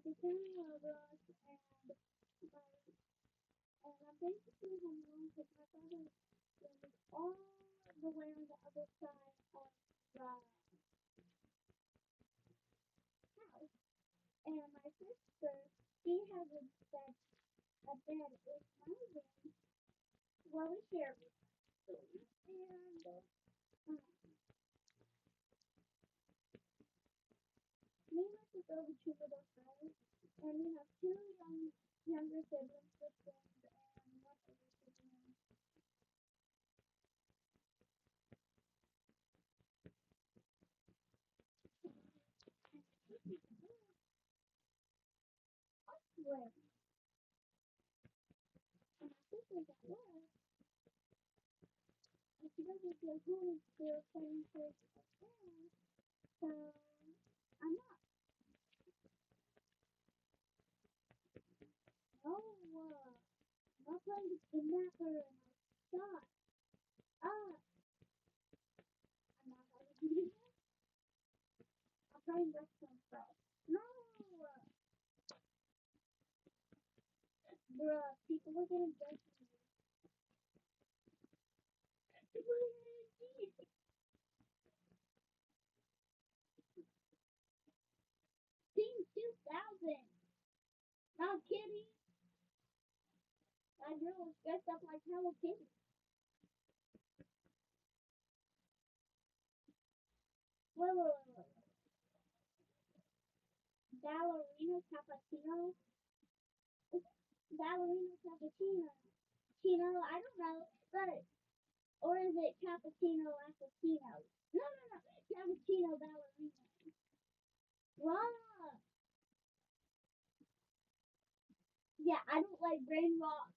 the camera rush and I'm basically home alone because my father lives all the way on the other side of the house. And my sister, she has a bed in my room where we share. And me and my sister have two little brothers, and we have two younger siblings, sisters, and one older sibling. Where? And my sister's at work, and she doesn't feel home to playing church at home, so I'm not. No, I'm not playing the kidnapper and my shot. Ah, I'm not going to do that. I'm playing Wrestling Pro. No, bruh, people are gonna judge me. People are gonna see. Team 2000. Not kidding. That girl was dressed up like Hello Kitty. Whoa. Ballerina cappuccino. Ballerina cappuccino. Chino, I don't know. But, or is it cappuccino assassino? No, no, no. Cappuccino ballerina. Wow. Yeah, I don't like brain rot.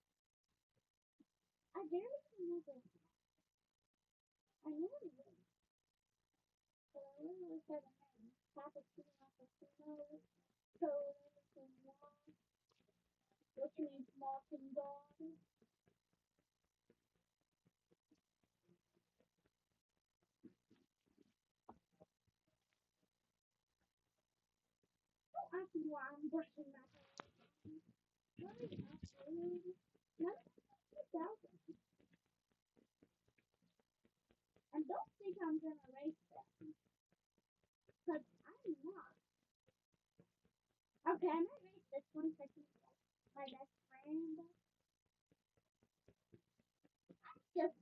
I barely remember. I know what it is. But I don't know what that name. Cappuccino assassino. So, which means mocking dog. Don't ask me why I'm brushing my hair. Really, absolutely. None of this 2000. And don't think I'm gonna race them. Because I'm not. Okay, I might race this one because he's my best friend. Just